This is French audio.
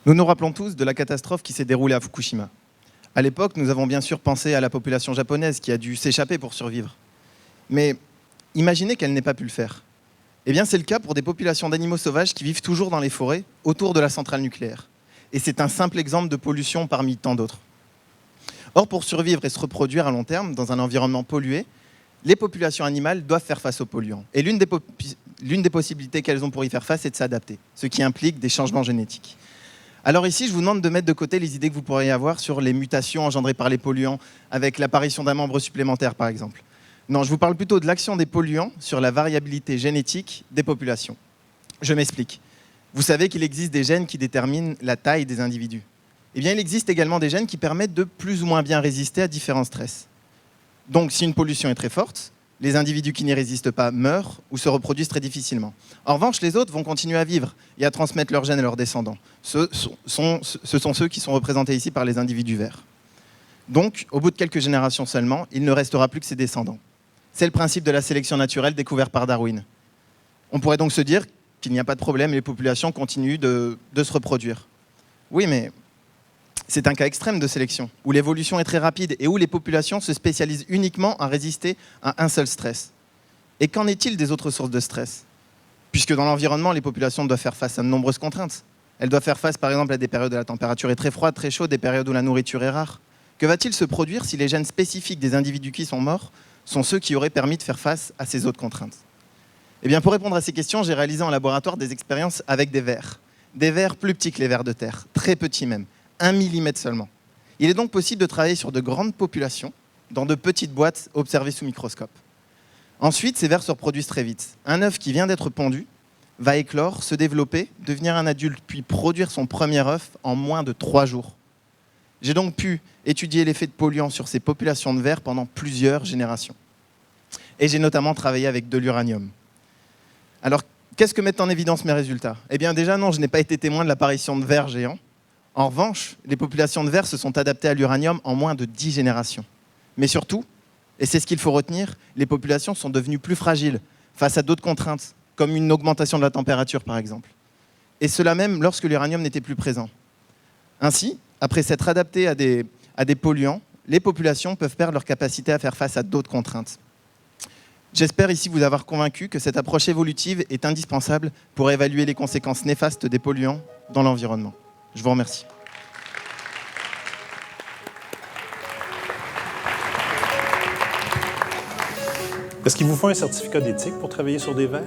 Nous nous rappelons tous de la catastrophe qui s'est déroulée à Fukushima. À l'époque, nous avons bien sûr pensé à la population japonaise qui a dû s'échapper pour survivre. Mais imaginez qu'elle n'ait pas pu le faire. Eh bien, c'est le cas pour des populations d'animaux sauvages qui vivent toujours dans les forêts, autour de la centrale nucléaire. Et c'est un simple exemple de pollution parmi tant d'autres. Or, pour survivre et se reproduire à long terme dans un environnement pollué, les populations animales doivent faire face aux polluants. Et l'une des possibilités qu'elles ont pour y faire face, c'est de s'adapter, ce qui implique des changements génétiques. Alors ici, je vous demande de mettre de côté les idées que vous pourriez avoir sur les mutations engendrées par les polluants, avec l'apparition d'un membre supplémentaire, par exemple. Non, je vous parle plutôt de l'action des polluants sur la variabilité génétique des populations. Je m'explique. Vous savez qu'il existe des gènes qui déterminent la taille des individus. Eh bien, il existe également des gènes qui permettent de plus ou moins bien résister à différents stress. Donc, si une pollution est très forte, les individus qui n'y résistent pas meurent ou se reproduisent très difficilement. En revanche, les autres vont continuer à vivre et à transmettre leurs gènes à leurs descendants. Ce sont ceux qui sont représentés ici par les individus verts. Donc, au bout de quelques générations seulement, il ne restera plus que ses descendants. C'est le principe de la sélection naturelle découvert par Darwin. On pourrait donc se dire qu'il n'y a pas de problème, les populations continuent de se reproduire. Oui, mais c'est un cas extrême de sélection, où l'évolution est très rapide et où les populations se spécialisent uniquement à résister à un seul stress. Et qu'en est-il des autres sources de stress? Puisque dans l'environnement, les populations doivent faire face à de nombreuses contraintes. Elles doivent faire face par exemple à des périodes où la température est très froide, très chaude, des périodes où la nourriture est rare. Que va-t-il se produire si les gènes spécifiques des individus qui sont morts sont ceux qui auraient permis de faire face à ces autres contraintes? Eh bien, pour répondre à ces questions, j'ai réalisé en laboratoire des expériences avec des vers. Des vers plus petits que les vers de terre, très petits même. 1 millimètre seulement. Il est donc possible de travailler sur de grandes populations dans de petites boîtes observées sous microscope. Ensuite, ces vers se reproduisent très vite. Un œuf qui vient d'être pondu va éclore, se développer, devenir un adulte, puis produire son premier œuf en moins de 3 jours. J'ai donc pu étudier l'effet de polluants sur ces populations de vers pendant plusieurs générations. Et j'ai notamment travaillé avec de l'uranium. Alors, qu'est-ce que mettent en évidence mes résultats? Eh bien déjà, non, je n'ai pas été témoin de l'apparition de vers géants. En revanche, les populations de vers se sont adaptées à l'uranium en moins de 10 générations. Mais surtout, et c'est ce qu'il faut retenir, les populations sont devenues plus fragiles face à d'autres contraintes, comme une augmentation de la température par exemple. Et cela même lorsque l'uranium n'était plus présent. Ainsi, après s'être adaptées à des polluants, les populations peuvent perdre leur capacité à faire face à d'autres contraintes. J'espère ici vous avoir convaincu que cette approche évolutive est indispensable pour évaluer les conséquences néfastes des polluants dans l'environnement. Je vous remercie. Est-ce qu'il vous faut un certificat d'éthique pour travailler sur des vers?